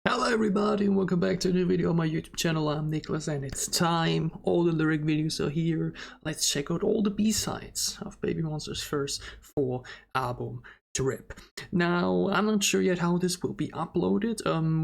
Hello everybody and welcome back to a new video on my YouTube channel. I'm Nicholas and it's time. All the lyric videos are here. Let's check out all the B-sides of BABYMONSTER's first 4 album Drip. Now, I'm not sure yet how this will be uploaded.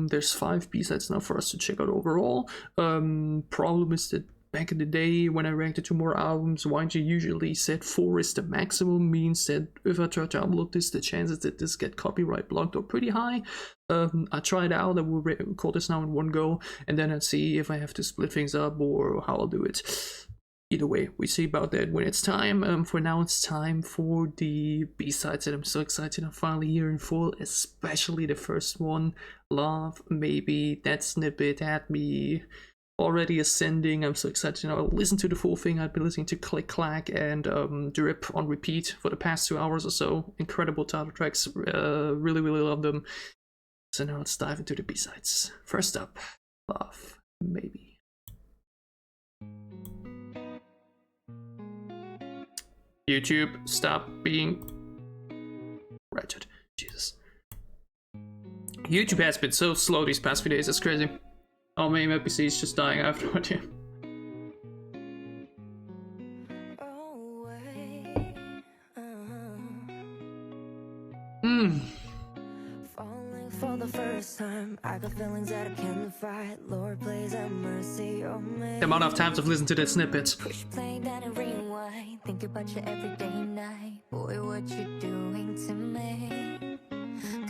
There's 5 B-sides now for us to check out overall. Problem is that back in the day when I reacted to more albums, YG usually said 4 is the maximum, means that if I try to upload this, the chances that this get copyright blocked are pretty high. I tried out, I will record this now in one go, and then I'll see if I have to split things up or how I'll do it. Either way, we see about that when it's time. For now, it's time for the B-sides, and I'm so excited I'm finally here in full, especially the first one, Love. Maybe that snippet had me already ascending. I'm so excited now. I'll listen to the full thing. I've been listening to CLIK, CLAK and Drip on repeat for the past 2 hours or so. Incredible title tracks. Really love them. So now let's dive into the B-sides. First up, Love, Maybe. YouTube, stop being wretched. Jesus. YouTube has been so slow these past few days, it's crazy. Oh, maybe my PC is just dying afterward, yeah. Falling for the first time, I got feelings that I can't fight. Lord, please have mercy on me. The amount of times I've listened to that snippet. Push play down and rewind. Think about you every day and night. Boy, what you doing to me?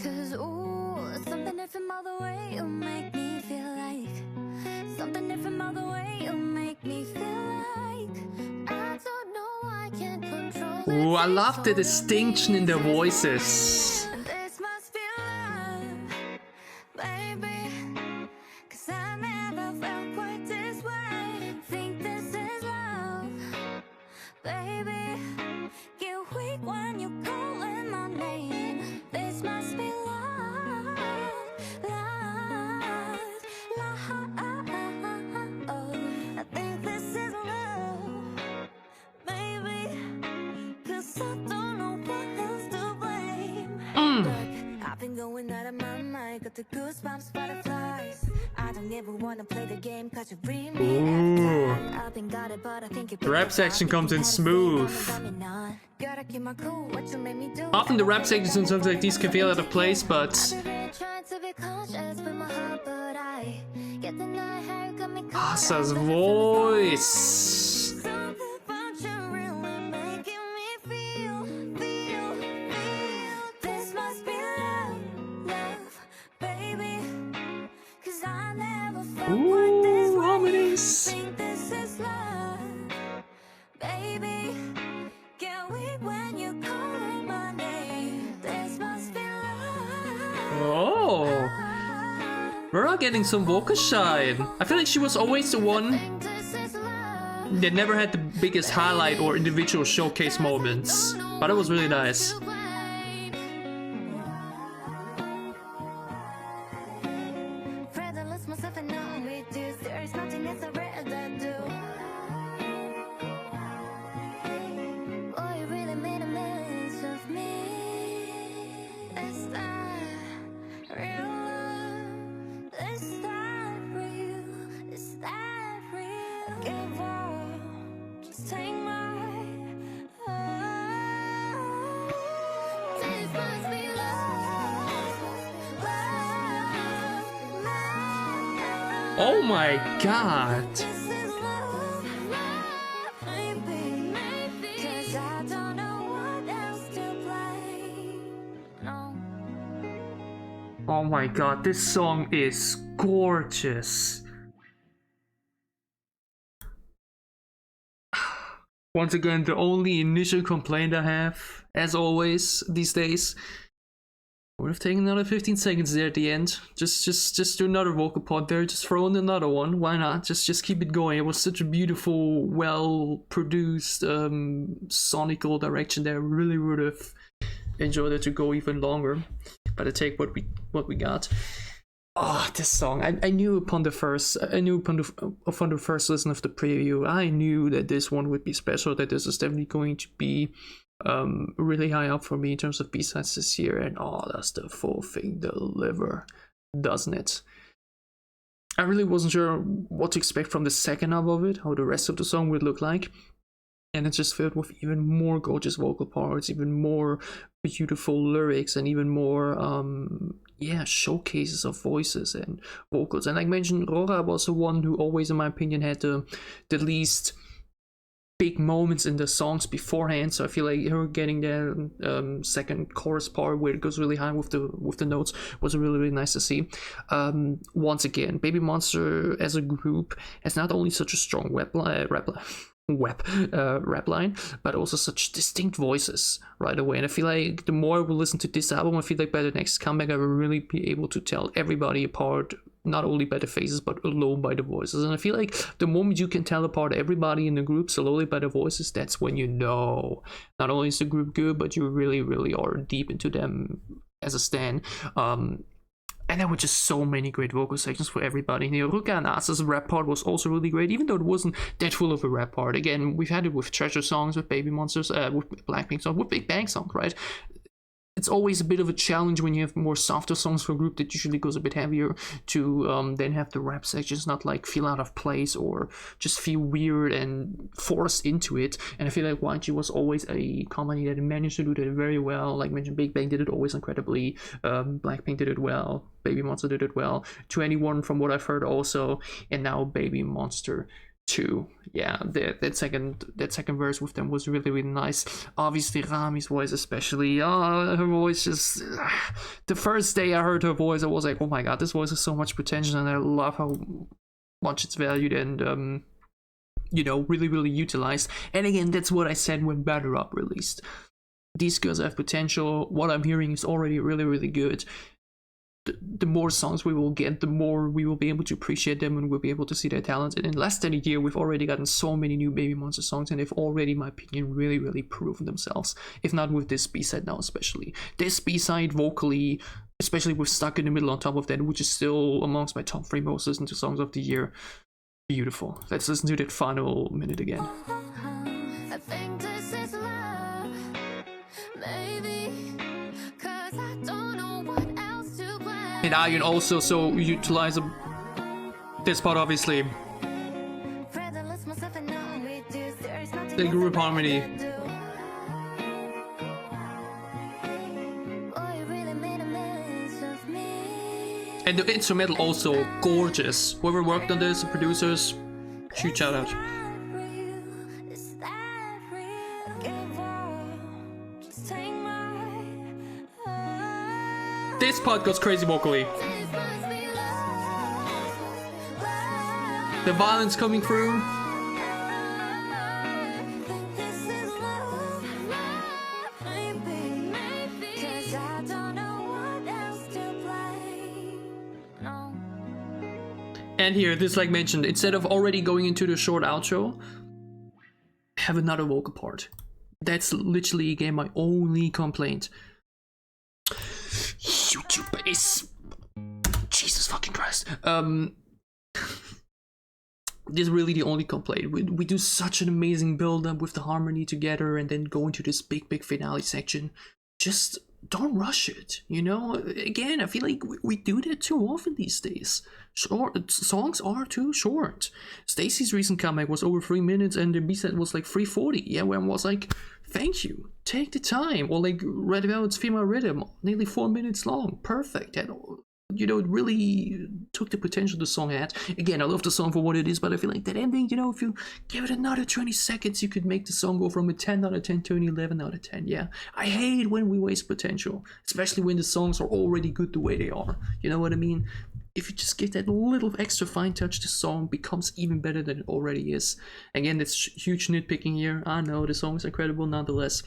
Cause ooh, something different all the way you make me feel like. Something different all the way you make me feel like. I don't know, I can't control it. Ooh, I love the distinction in their voices. The goosebumps, butterflies. I don't ever wanna play the game cause you bring me I've been got it, but I think the rap section comes in smooth. Often the rap sections in songs like these can feel out of place, but Asa's voice. Ooh, harmonies. Oh, we're all getting some vocal shine. I feel like she was always the one that never had the biggest highlight or individual showcase moments, but it was really nice. Oh my god. Oh my god, this song is gorgeous. Once again, the only initial complaint I have, as always these days, would have taken another 15 seconds there at the end. Just do another vocal part there. Just throw in another one. Why not? Just keep it going. It was such a beautiful, well-produced, sonical direction there. Really would have enjoyed it to go even longer. But I take what we got. Oh, this song! I knew upon the first listen of the preview, I knew that this one would be special. That this is definitely going to be really high up for me in terms of B-sides this year, and oh, does the full thing deliver. doesn't it? I really wasn't sure what to expect from the second half of it, how the rest of the song would look like. And it's just filled with even more gorgeous vocal parts, even more beautiful lyrics, and even more, showcases of voices and vocals. And like I mentioned, Ruka was the one who always, in my opinion, had the least big moments in the songs beforehand. So I feel like her getting the second chorus part where it goes really high with the notes was really nice to see. Once again, Baby Monster as a group has not only such a strong rap line, but also such distinct voices right away. And I feel like the more I will listen to this album, I feel like by the next comeback I will really be able to tell everybody apart, not only by the faces but alone by the voices. And I feel like the moment you can tell apart everybody in the group solely by the voices, that's when you know not only is the group good, but you really are deep into them as a stan. And there were just so many great vocal sections for everybody. You know, Ruka and Asa's rap part was also really great, even though it wasn't that full of a rap part. Again, we've had it with Treasure songs, with Baby Monsters, with Blackpink songs, with Big Bang song, right? It's always a bit of a challenge when you have more softer songs for a group that usually goes a bit heavier to then have the rap sections not like feel out of place or just feel weird and forced into it. And I feel like YG was always a company that managed to do that very well. Like I mentioned, Big Bang did it always incredibly. Blackpink did it well. Baby Monster did it well. 21 from what I've heard also, and now Baby Monster 2. Yeah, that second verse with them was really nice. Obviously Rami's voice especially, her voice just the first day I heard her voice I was like, oh my god, this voice has so much potential, and I love how much it's valued and really utilized. And again, that's what I said when Batter Up released. These girls have potential. What I'm hearing is already really good. The more songs we will get, the more we will be able to appreciate them and we'll be able to see their talent. And in less than a year, we've already gotten so many new Baby Monster songs, and they've already, in my opinion, really proven themselves. If not with this B-side now, especially. This B-side vocally, especially with Stuck in the Middle on top of that, which is still amongst my top 3 most listened to songs of the year. Beautiful. Let's listen to that final minute again. I think this is love, maybe, 'cause I don't know what else to play. And Iron also so utilize this part, obviously. The group harmony. And the instrumental also gorgeous. Whoever worked on this, the producers, huge shout out. This part goes crazy vocally. The violence coming through. And here, this like mentioned, instead of already going into the short outro, have another vocal part. That's literally, again, my only complaint. YouTube is... Jesus fucking Christ. This is really the only complaint. We do such an amazing build-up with the harmony together and then go into this big finale section. Just don't rush it, you know? Again, I feel like we do that too often these days. Songs are too short. Stacy's recent comeback was over 3 minutes and the B-side was like 3:40. Yeah, when I was like, thank you, take the time. Or like Red Velvet's Female Rhythm, nearly 4 minutes long, perfect. And you know, it really took the potential the song had. Again, I love the song for what it is, but I feel like that ending, you know, if you give it another 20 seconds, you could make the song go from a 10 out of 10 to an 11 out of 10. Yeah, I hate when we waste potential, especially when the songs are already good the way they are. You know what I mean? If you just give that little extra fine touch, the song becomes even better than it already is. Again, it's huge nitpicking here. I know the song is incredible nonetheless.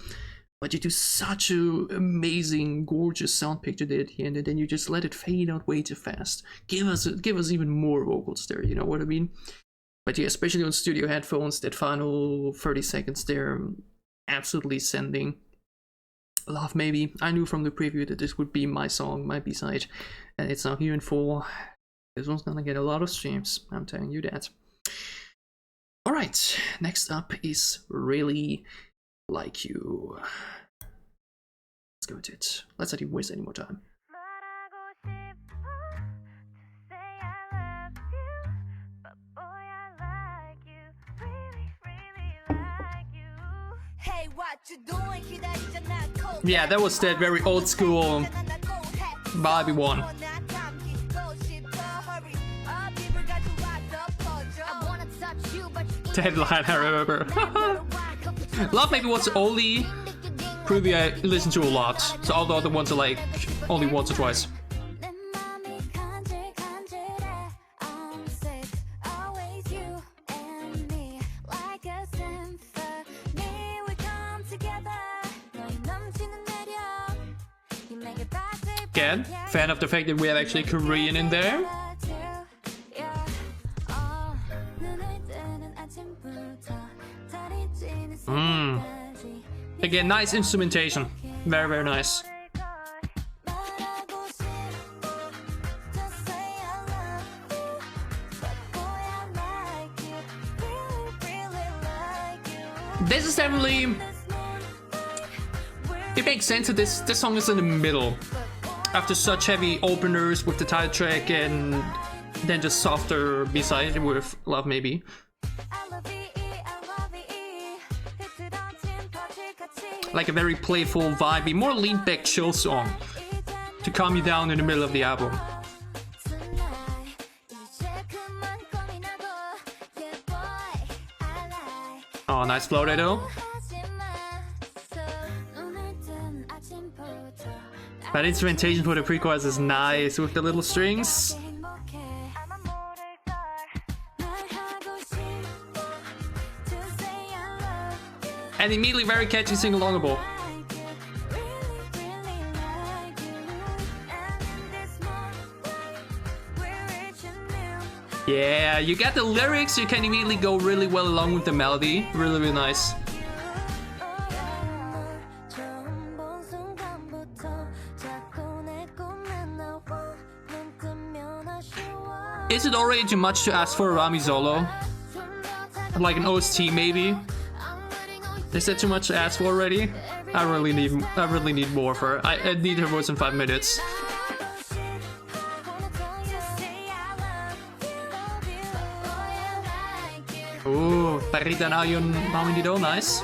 But you do such an amazing, gorgeous sound picture there at the end, and then you just let it fade out way too fast. Give us even more vocals there, you know what I mean? But yeah, especially on studio headphones, that final 30 seconds there, absolutely sending. Love Maybe. I knew from the preview that this would be my song, my B-side, and it's now here in full. This one's gonna get a lot of streams, I'm telling you that. Alright, next up is Really Like You. Let's go with it. Let's not even waste any more time. Yeah, that was that very old school Barbie one. The headline, I remember. Love Maybe was the only preview I listened to a lot, so all the other ones are like only once or twice. Again, fan of the fact that we have actually Korean in there. Again, nice instrumentation. Very, very nice. This is definitely... It makes sense that this song is in the middle. After such heavy openers with the title track and then just softer B-side with Love Maybe. Like a very playful, vibey, more lean back chill song to calm you down in the middle of the album. Oh, nice flow there though. That instrumentation for the pre-chorus is nice with the little strings. And immediately very catchy sing-alongable. Yeah, you get the lyrics, you can immediately go really well along with the melody. Really, really nice. Is it already too much to ask for a Rami solo? Like an OST maybe? Is that too much to ask for already? I really need more for her. I need her voice in 5 minutes. Ooh, Parita na yun namin dito, nice.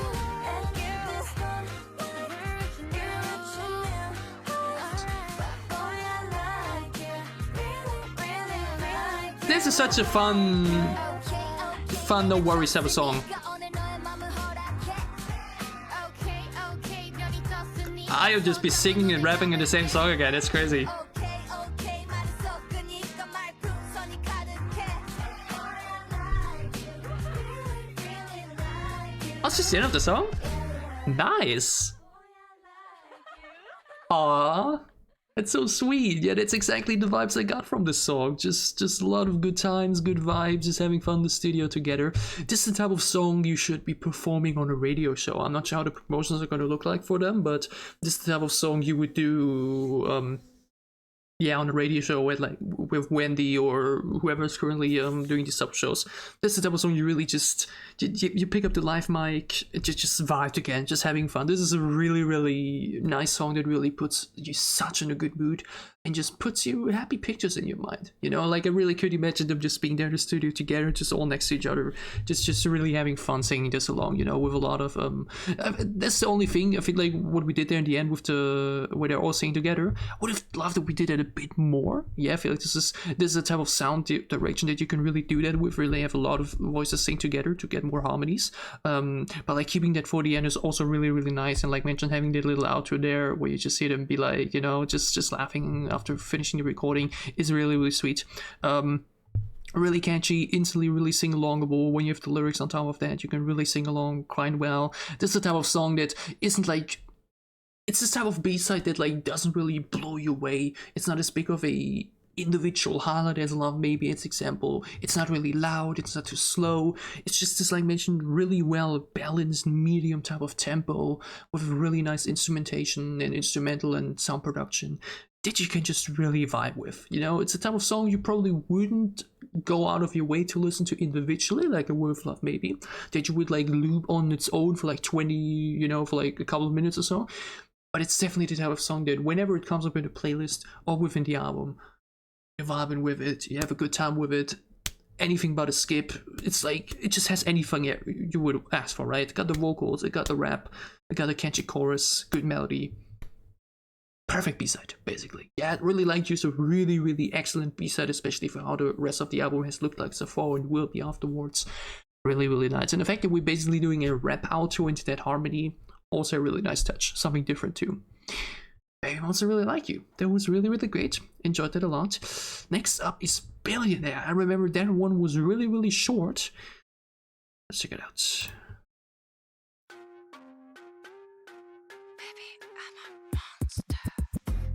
This is such a fun, no worries type of song. I'll just be singing and rapping in the same song again, it's crazy. That's just the end of the song? Nice! Aww. It's so sweet, yeah, that's exactly the vibes I got from this song. Just a lot of good times, good vibes, just having fun in the studio together. This is the type of song you should be performing on a radio show. I'm not sure how the promotions are going to look like for them, but this is the type of song you would do, yeah, on a radio show with Wendy or whoever's currently doing these sub shows. This is the type of song you really just you pick up the live mic, just vibe again, just having fun. This is a really, really nice song that really puts you such in a good mood and just puts you happy pictures in your mind. You know, like I really could imagine them just being there in the studio together, just all next to each other, just really having fun singing this along. You know, with a lot of that's the only thing I feel like what we did there in the end with where they're all singing together. I would have loved that we did it a bit more. Yeah, I feel like this is a type of sound direction that you can really do that with. Really have a lot of voices sing together to get more harmonies. But like keeping that for the end is also really, really nice. And like mentioned, having that little outro there where you just see them be like, you know, just laughing after finishing the recording is really, really sweet. Really catchy, instantly really sing-alongable. When you have the lyrics on top of that, you can really sing along quite well. This is the type of song that isn't like, it's this type of B-side that like doesn't really blow you away. It's not as big of a individual highlight as Love Maybe, its example. It's not really loud, it's not too slow. It's just this, like mentioned, really well balanced medium type of tempo with really nice instrumentation and instrumental and sound production that you can just really vibe with. You know, it's a type of song you probably wouldn't go out of your way to listen to individually, like a Word of Love Maybe, that you would like loop on its own for like 20, you know, for like a couple of minutes or so. But it's definitely the type of song that whenever it comes up in the playlist or within the album, you're vibing with it, you have a good time with it, anything but a skip. It's like, it just has anything you would ask for, right? It got the vocals, it got the rap, it got a catchy chorus, good melody. Perfect B-side, basically. Yeah, I really like Use a really, really excellent B-side, especially for how the rest of the album has looked like so far and will be afterwards. Really, really nice. And the fact that we're basically doing a rap outro into that harmony, also a really nice touch. Something different too. BABYMONSTER, really like you. That was really, really great. Enjoyed that a lot. Next up is Billionaire. I remember that one was really, really short. Let's check it out.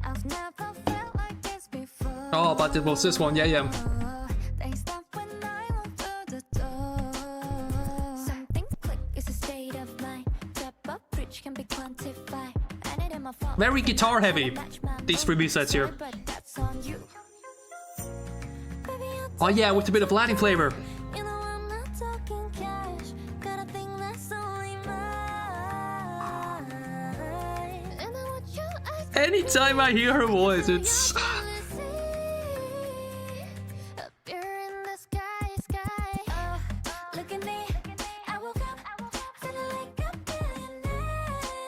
I've never felt like this before. Oh, but it was this one, yeah. They stop when I walk through the door. Something click is a state of mind. Step up, reach can be quantified. I need my phone. Very guitar heavy, these three B-sides here. But that's on you. Baby, I'll Oh yeah, with a bit of Latin flavor. you know I'm not talking cash. Got a thing that's only mine. And I want your eyes to Anytime I hear her voice, it's...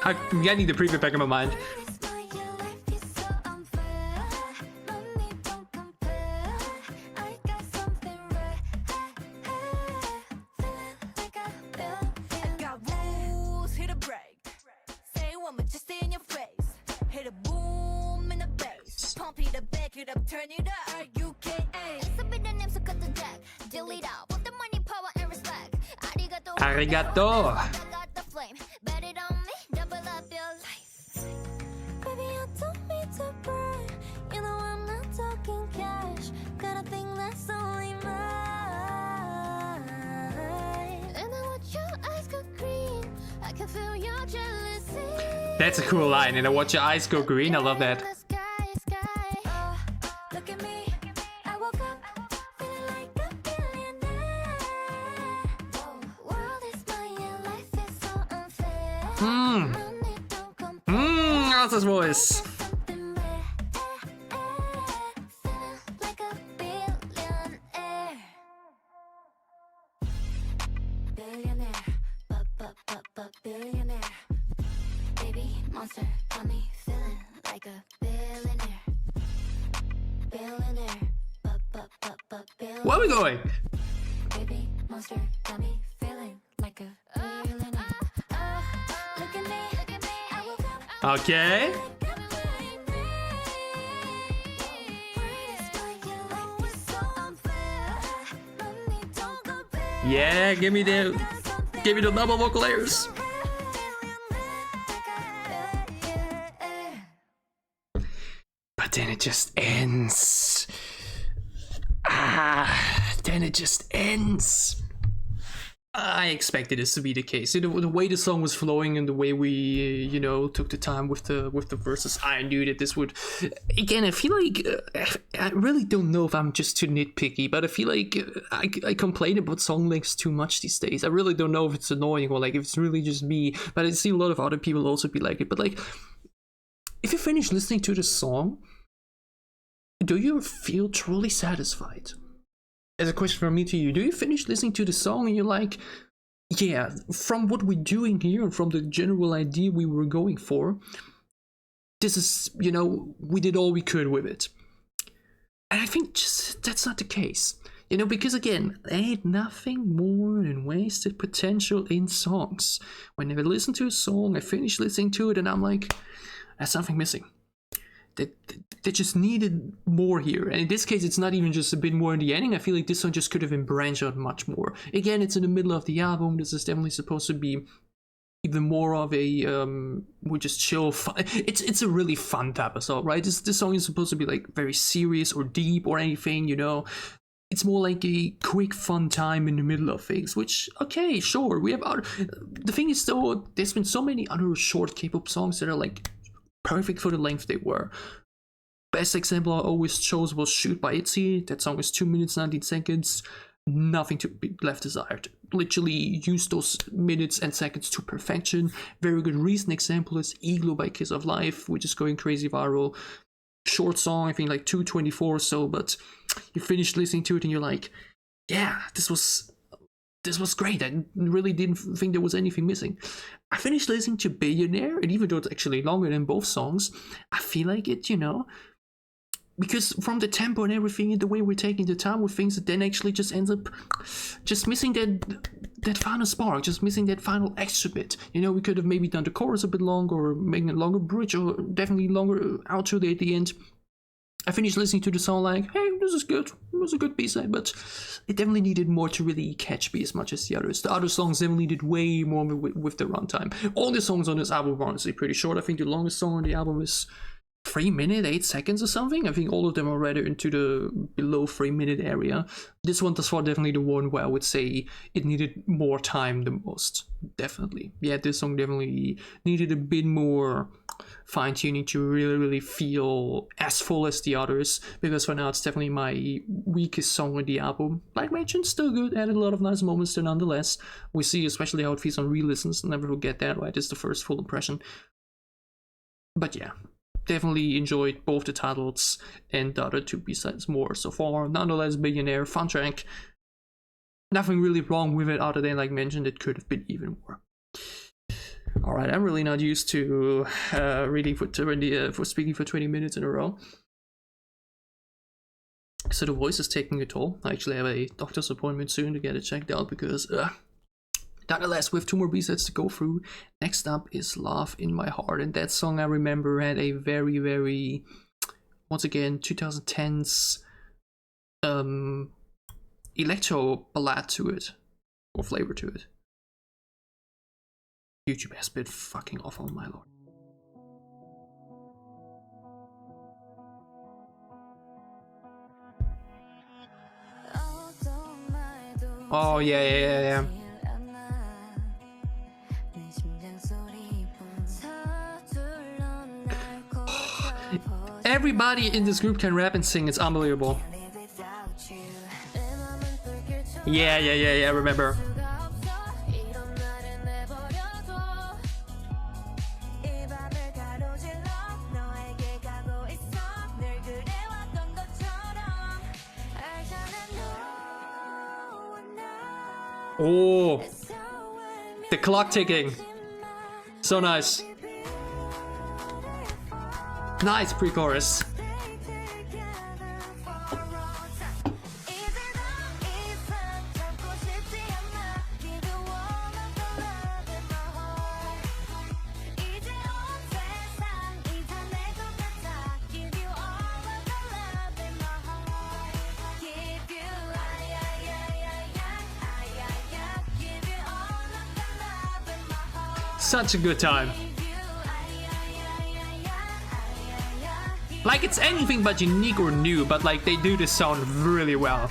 I'm getting the preview back in my mind. Turn it up, RUKA. It's a bit of names, so cut the deck. Delete out, put the money, power, and respect. Arigato. I got the flame, bet it on me, double up your life. Baby, I don't need to burn. You know I'm not talking cash. Got a thing that's only mine. And I watch your eyes go green. I can feel your jealousy. That's a cool line, and I watch your eyes go green. I love that. How's his voice? Billionaire, billionaire. Baby monster, got me feeling like a billionaire. Billionaire, billionaire. Where are we going? Baby monster, got me feeling like a billionaire. Look at me, I woke up. Okay. Yeah, give me the double vocal layers. But then it just ends. Then it just ends. I expected this to be the case. The way the song was flowing and the way we, took the time with the verses, I knew that this would. Again, I feel like I really don't know if I'm just too nitpicky, but I feel like I complain about song lengths too much these days. I really don't know if it's annoying or like if it's really just me. But I see a lot of other people also be like it. But like, if you finish listening to the song, do you feel truly satisfied? As a question from me to you, do you finish listening to the song and you're like, yeah, from what we're doing here and from the general idea we were going for, this is, we did all we could with it. And I think just that's not the case. Because again, there ain't nothing more than wasted potential in songs. Whenever I listen to a song, I finish listening to it and I'm like, there's something missing. They just needed more here. And in this case, it's not even just a bit more in the ending. I feel like this song just could have been branched out much more. Again, it's in the middle of the album. This is definitely supposed to be even more of a we just chill fun. It's a really fun type of song, right? This song is supposed to be like very serious or deep or anything, It's more like a quick fun time in the middle of things, which, okay, sure, we have other. The thing is though, there's been so many other short K-pop songs that are like perfect for the length they were. Best example I always chose was Shoot by ITZY. That song is 2 minutes 19 seconds. Nothing to be left desired. Literally used those minutes and seconds to perfection. Very good recent example is Igloo by Kiss of Life, which is going crazy viral. Short song, I think like 2:24 or so, but you finish listening to it and you're like, yeah, this was great. I really didn't think there was anything missing. I finished listening to Billionaire, and even though it's actually longer than both songs, I feel like it, you know, because from the tempo and everything and the way we're taking the time with things, it then actually just ends up just missing that final spark, just missing that final extra bit. You know, we could have maybe done the chorus a bit longer, or making a longer bridge, or definitely longer outro there at the end. I finished listening to the song like, hey, this is good. It was a good B-side, but it definitely needed more to really catch me as much as the others. The other songs definitely did way more with the runtime. All the songs on this album are honestly pretty short. I think the longest song on the album is 3 minutes, 8 seconds or something. I think all of them are rather into the below 3 minute area. This one thus far definitely the one where I would say it needed more time the most. Definitely. Yeah, this song definitely needed a bit more fine-tuning to really feel as full as the others, because for now it's definitely my weakest song on the album. Like mentioned, still good, added a lot of nice moments there nonetheless. We see especially how it feels on re-listens, never forget that, right? It's the first full impression. But yeah, definitely enjoyed both the titles and the other 2 B-sides more so far. Nonetheless, Billionaire, fun track. Nothing really wrong with it other than, like mentioned, it could have been even more. Alright, I'm really not used to reading for speaking for 20 minutes in a row. So the voice is taking a toll. I actually have a doctor's appointment soon to get it checked out because nonetheless, with 2 more B-sides to go through. Next up is Love in My Heart, and that song I remember had a very, once again, 2010s electro ballad to it, or flavor to it. YouTube has been fucking awful, my lord. Oh yeah. Everybody in this group can rap and sing, it's unbelievable. Yeah, I remember. Oh, the clock ticking. So nice. Nice pre-chorus. Such a good time. Like, it's anything but unique or new, but like they do this sound really well.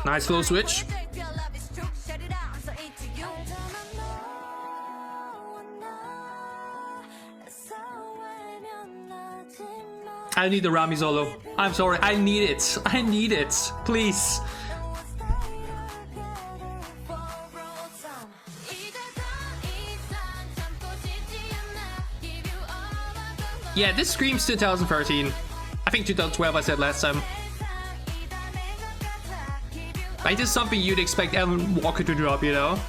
Nice flow switch. I need the Rami solo. I'm sorry, I need it. I need it. Please. Yeah, this screams 2013. I think 2012 I said last time. Like, this is something you'd expect Alan Walker to drop, you know?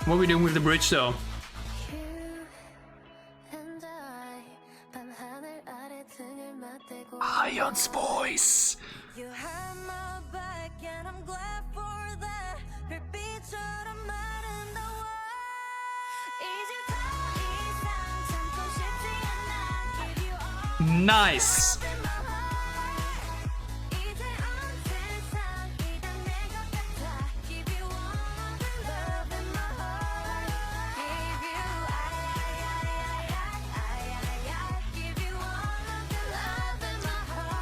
What are we doing with the bridge though? Ion's voice. Nice.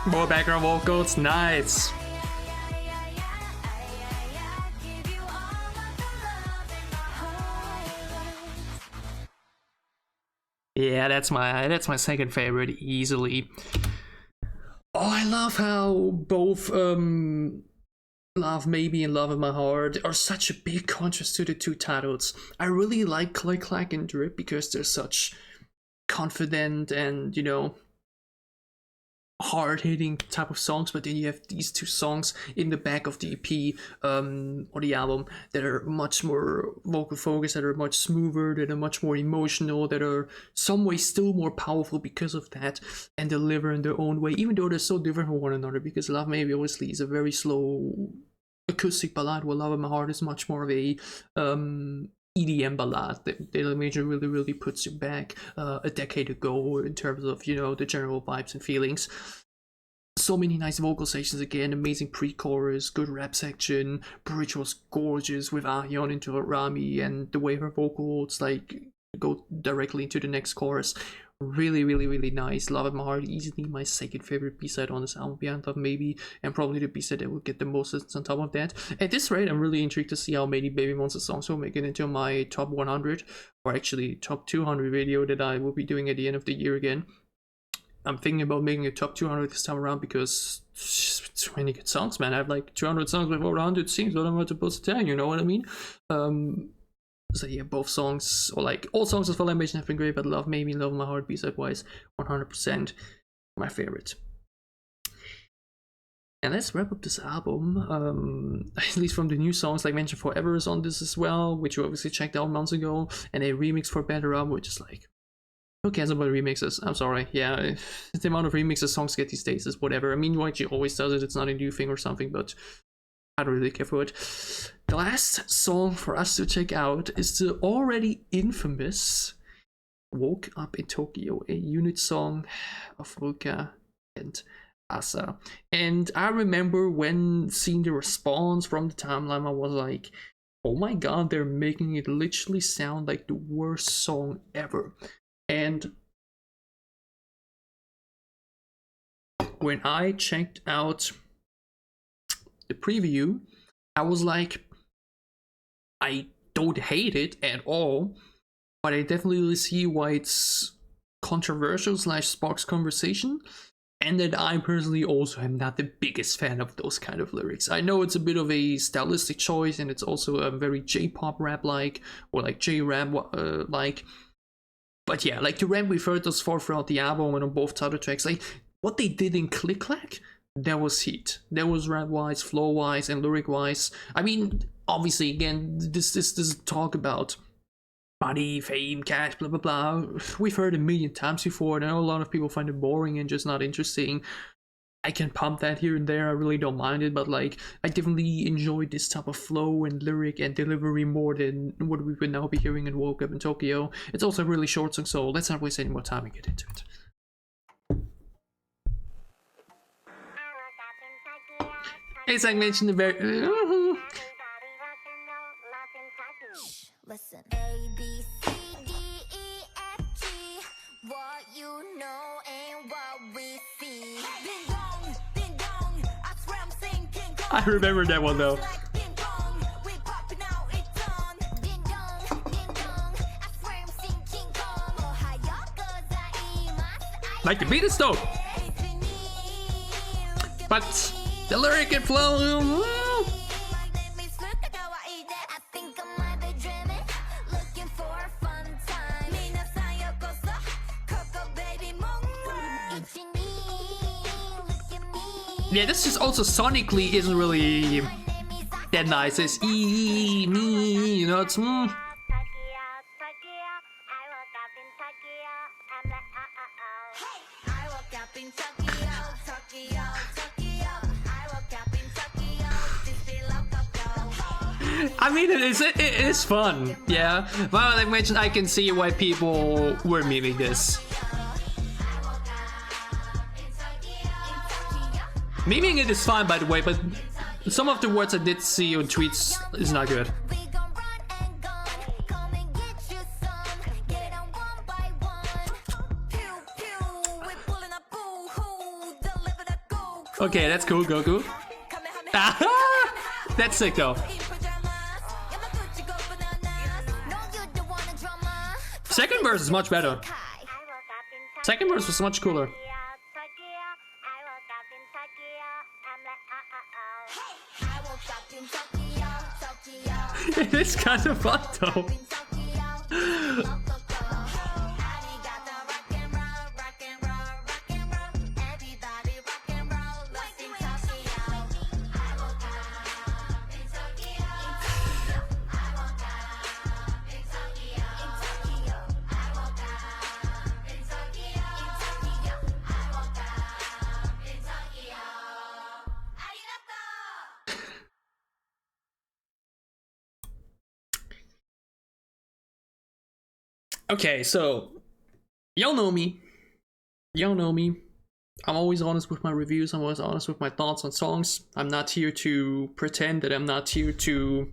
More background vocals, nice. Yeah, that's my second favorite easily. Oh, I love how both Love Maybe and Love in My Heart are such a big contrast to the two titles. I really like CLIK, CLAK and Drip because they're such confident and, you know, hard-hitting type of songs, but then you have these two songs in the back of the EP or the album that are much more vocal focused, that are much smoother, that are much more emotional, that are some way still more powerful because of that, and deliver in their own way, even though they're so different from one another. Because Love Maybe obviously is a very slow acoustic ballad, while Love in My Heart is much more of a EDM ballad that Daily Major really puts you back a decade ago in terms of, you know, the general vibes and feelings. So many nice vocal sections again, amazing pre-chorus, good rap section, bridge was gorgeous with Ahyeon into Rami, and the way her vocals like go directly into the next chorus. Really nice. Love in My Heart, easily my second favorite B-side on this album behind Love Maybe, and probably the B-side that will get the most hits on top of that. At this rate, I'm really intrigued to see how many BABYMONSTER songs will make it into my top 100, or actually top 200 video that I will be doing at the end of the year again. I'm thinking about making a top 200 this time around because too many good songs, man. I have like 200 songs with over 100 scenes, what am I supposed to tell you, you know what I mean? So yeah, both songs, or like all songs as well I mentioned, have been great, but Love Maybe, Love in My Heart B-side wise, 100% my favorite. And let's wrap up this album, at least from the new songs. Like mentioned, Forever is on this as well, which you obviously checked out months ago, and a remix for Better Up, which is like, who cares about remixes? I'm sorry, yeah, the amount of remixes songs get these days is whatever. I mean, YG always does it, it's not a new thing or something, but I don't really care for it. The last song for us to check out is the already infamous Woke Up in Tokyo, a unit song of Ruka and Asa. And I remember when seeing the response from the timeline, I was like, oh my god, they're making it literally sound like the worst song ever. And when I checked out the preview, I was like, I don't hate it at all, but I definitely see why it's controversial / sparks conversation, and that I personally also am not the biggest fan of those kind of lyrics. I know it's a bit of a stylistic choice, and it's also a very J-pop rap like, or like J-rap like, but yeah, like the rap we've heard thus far throughout the album and on both title tracks, like what they did in CLIK, CLAK, that was heat. That was rap-wise, flow-wise, and lyric-wise. I mean, obviously, again, this talk about money, fame, cash, blah, blah, blah. We've heard a million times before, and I know a lot of people find it boring and just not interesting. I can pump that here and there, I really don't mind it, but like, I definitely enjoy this type of flow and lyric and delivery more than what we would now be hearing in Woke Up in Tokyo. It's also a really short song, so let's not waste any more time and get into it. As I mentioned, the very listen. A B C D E F G. What you know and what we see. Ding dong, ding dong. I swear I'm thinking. I remember that one though. Like the beat is dope, but the lyric and flow. Yeah, this just also sonically isn't really that nice. It's me, you know, it's I mean, it is fun, yeah. But like I mentioned, I can see why people were memeing this. Memeing it is fine, by the way, but some of the words I did see on tweets is not good. Okay, that's cool, Goku. That's sick though. Second verse is much better. Second verse was much cooler. It is kind of fun though. Okay, so y'all know me. Y'all know me. I'm always honest with my reviews. I'm always honest with my thoughts on songs. I'm not here to pretend that I'm not here to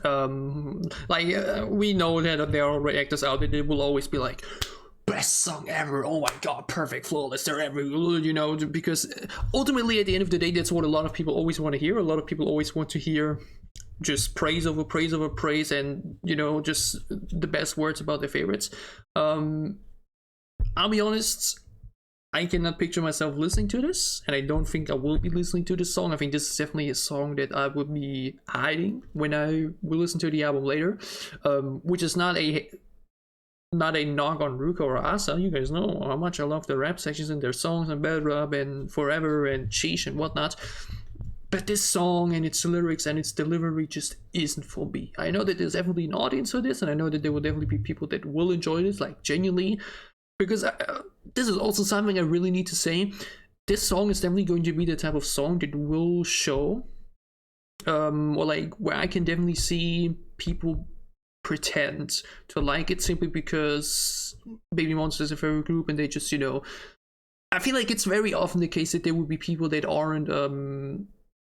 we know that there are reactors out there that will always be like, best song ever, oh my god, perfect, flawless, they're every, you know, because ultimately at the end of the day, that's what a lot of people always want to hear. A lot of people always want to hear just praise over praise over praise, and you know, just the best words about their favorites. I'll be honest, I cannot picture myself listening to this, and I don't think I will be listening to this song. I think this is definitely a song that I would be hiding when I will listen to the album later, which is not a knock on Ruka or Asa. You guys know how much I love the rap sections in their songs and Bad Rub and Forever and Sheesh and whatnot. But this song and its lyrics and its delivery just isn't for me. I know that there's definitely an audience for this, and I know that there will definitely be people that will enjoy this, like genuinely. Because this is also something I really need to say. This song is definitely going to be the type of song that will show, or like where I can definitely see people pretend to like it simply because BABYMONSTER is a favorite group, and they just, you know, I feel like it's very often the case that there will be people that aren't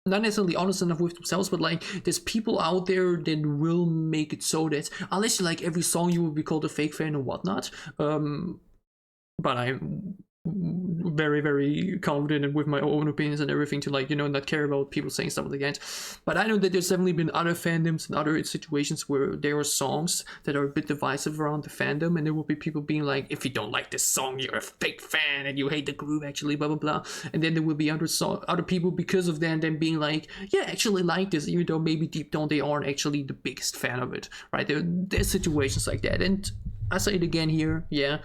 not necessarily honest enough with themselves, but like there's people out there that will make it so that unless you like every song, you will be called a fake fan or whatnot. But I'm very, very confident with my own opinions and everything to, like, you know, not care about people saying stuff like that. But I know that there's definitely been other fandoms and other situations where there are songs that are a bit divisive around the fandom, and there will be people being like, if you don't like this song, you're a fake fan and you hate the group, actually, blah blah blah. And then there will be other people because of that then being like, yeah, I actually like this, even though maybe deep down they aren't actually the biggest fan of it, right? There's situations like that, and I say it again here, yeah,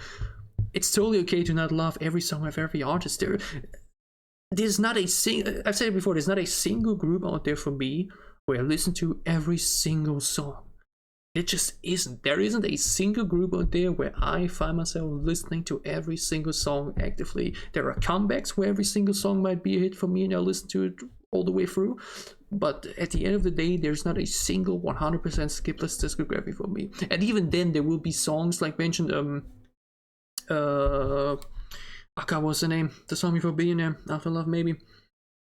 it's totally okay to not love every song of every artist. There's not a I've said it before, there's not a single group out there for me where I listen to every single song. It just isn't. There isn't a single group out there where I find myself listening to every single song actively. There are comebacks where every single song might be a hit for me and I'll listen to it all the way through. But at the end of the day, there's not a single 100% skipless discography for me. And even then, there will be songs like mentioned, oh god, what's the name? The song before Billionaire, After Love Maybe.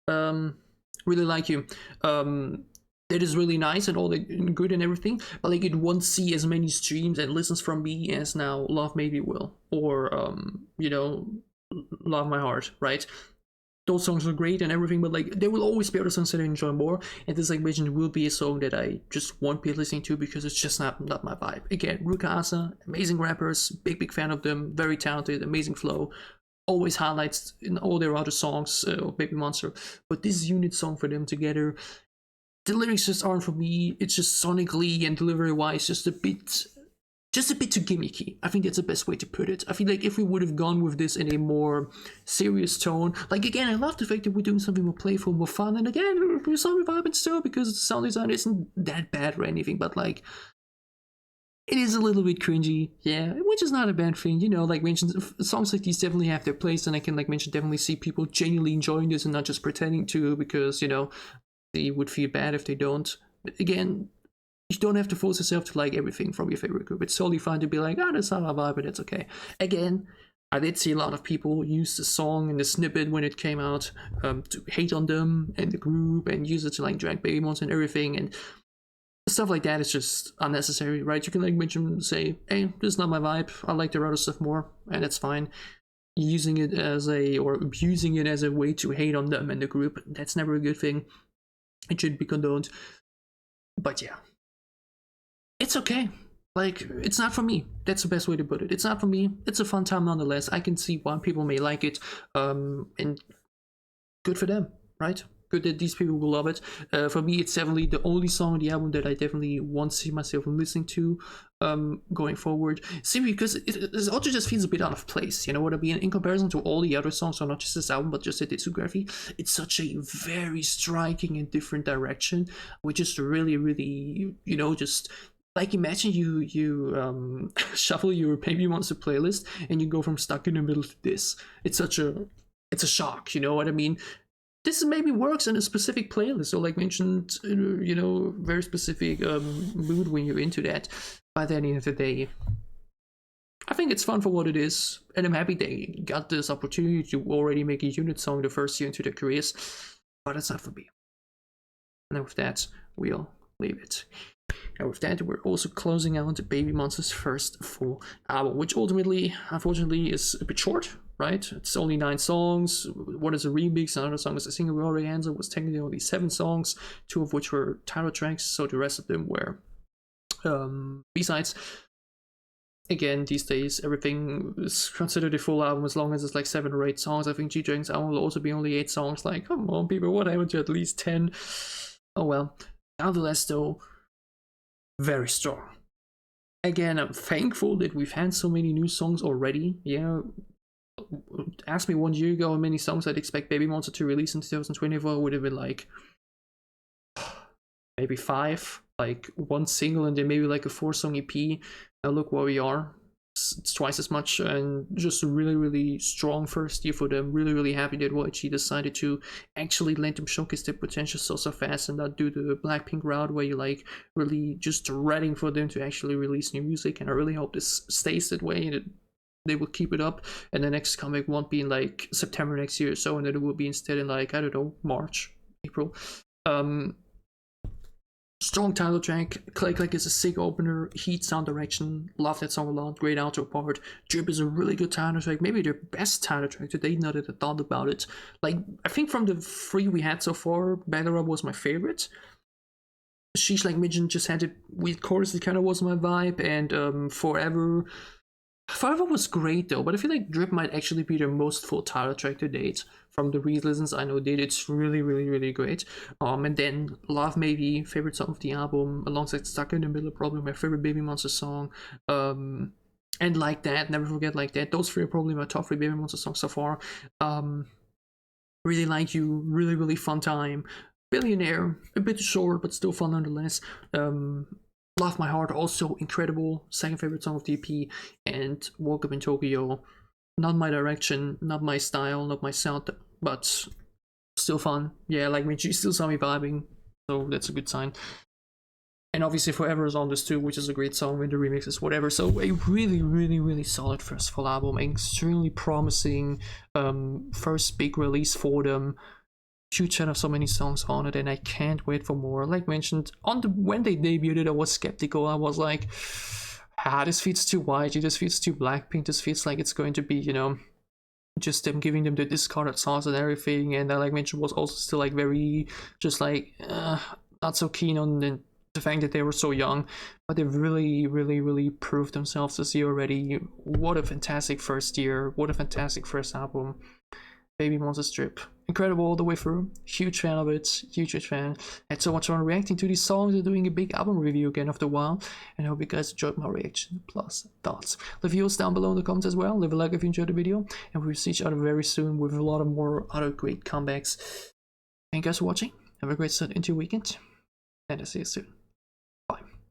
Really Like You. It is really nice and all that good and everything, but like it won't see as many streams and listens from me as now Love Maybe will, or you know, Love My Heart, right? Those songs are great and everything, but like there will always be other songs that I enjoy more, and this, like mentioned, will be a song that I just won't be listening to because it's just not my vibe. Again, Ruka, Asa, amazing rappers, big fan of them, very talented, amazing flow, always highlights in all their other songs of BABYMONSTER, but this unit song for them together, the lyrics just aren't for me. It's just sonically and delivery wise just a bit too gimmicky. I think that's the best way to put it. I feel like if we would have gone with this in a more serious tone, like again, I love the fact that we're doing something more playful, more fun, and again, we're so vibing still because the sound design isn't that bad or anything, but like it is a little bit cringy, yeah, which is not a bad thing, you know, like mentioned, songs like these definitely have their place, and I can, like mention, definitely see people genuinely enjoying this and not just pretending to, because, you know, they would feel bad if they don't. But again, you don't have to force yourself to like everything from your favorite group. It's totally fine to be like, oh, that's not my vibe, but it's okay. Again, I did see a lot of people use the song and the snippet when it came out to hate on them and the group and use it to like drag BABYMONSTER and everything, and stuff like that is just unnecessary, right? You can like mention, say, hey, this is not my vibe, I like their other stuff more, and it's fine. Using it as or abusing it as a way to hate on them and the group, that's never a good thing. It should be condoned. But yeah, it's okay. like, it's not for me. That's the best way to put it. It's not for me. It's a fun time nonetheless. I can see why people may like it, and good for them, right? Good that these people will love it. For me, it's definitely the only song on the album that I definitely want to see myself listening to going forward. Simply because it also just feels a bit out of place, you know what I mean? In comparison to all the other songs, so not just this album, but just the discography, it's such a very striking and different direction, which is really, really, you know, just like imagine you shuffle your Baby Monster playlist and you go from Stuck in the Middle to this. It's a shock, you know what I mean? This maybe works in a specific playlist, so like mentioned, you know, very specific mood when you're into that. By the end of the day, I think it's fun for what it is, and I'm happy they got this opportunity to already make a unit song the first year into their careers, but it's not for me. And with that, we'll leave it. And with that, we're also closing out BABYMONSTER's first full album, which ultimately, unfortunately, is a bit short, right? It's only 9 songs. One is a remix, another song is a single. We already answered, was technically only 7 songs, 2 of which were title tracks, so the rest of them were B-sides. Again, these days, everything is considered a full album as long as it's like 7 or 8 songs. I think G-Dragon's album will also be only 8 songs. Like, come on, people, what happened to at least 10? Oh well. Nonetheless, though, very strong. Again, I'm thankful that we've had so many new songs already. Yeah, ask me 1 year ago how many songs I'd expect BABYMONSTER to release in 2024, would have been like maybe 5, like 1 single and then maybe like a 4-song EP. Now look where we are. It's twice as much, and just a really, really strong first year for them. Really, really happy that YG decided to actually let them showcase their potential so fast and not do the Blackpink route where you like really just ready for them to actually release new music. And I really hope this stays that way and that they will keep it up, and the next comeback won't be in like September next year or so, and that it will be instead in like, I don't know, March, April. Strong title track. CLIK is a sick opener. Heat, Sound Direction. Love that song a lot. Great outro part. Drip is a really good title track. Maybe their best title track today, now that I thought about it. Like, I think from the 3 we had so far, Battle Rap was my favorite. Sheesh, like Midgen, just had a weird chorus that kind of was my vibe. And Forever was great though, but I feel like Drip might actually be their most full title track to date. From the re-listens I know did, it's really, really, really great. And then Love Maybe, favorite song of the album, alongside Stuck in the Middle, probably my favorite BABYMONSTER song. And Like That, Never Forget Like That. Those 3 are probably my top 3 BABYMONSTER songs so far. Really Like You, really, really fun time. Billionaire, a bit short but still fun nonetheless. Love My Heart, also incredible, second favorite song of the EP. And Woke Up in Tokyo, not my direction, not my style, not my sound, but still fun. Yeah, like she still saw me vibing, so that's a good sign. And obviously Forever is on this too, which is a great song with the remixes, whatever. So a really, really, really solid first full album, extremely promising first big release for them. Huge fan of so many songs on it, and I can't wait for more. Like mentioned, when they debuted it, I was skeptical. I was like, this feels too YG, this feels too Blackpink, this feels like it's going to be, you know, just them giving them the discarded songs and everything. And I, like mentioned, was also still like very, just like, not so keen on the fact that they were so young. But they've really, really, really proved themselves this year already. What a fantastic first year, what a fantastic first album. BABYMONSTER Drip, incredible all the way through. Huge fan of it, huge fan. Had so much fun reacting to these songs and doing a big album review again after a while. And I hope you guys enjoyed my reaction plus thoughts. Leave yours down below in the comments as well. Leave a like if you enjoyed the video, and we'll see each other very soon with a lot of more other great comebacks. Thank you guys for watching. Have a great start into your weekend, and I'll see you soon.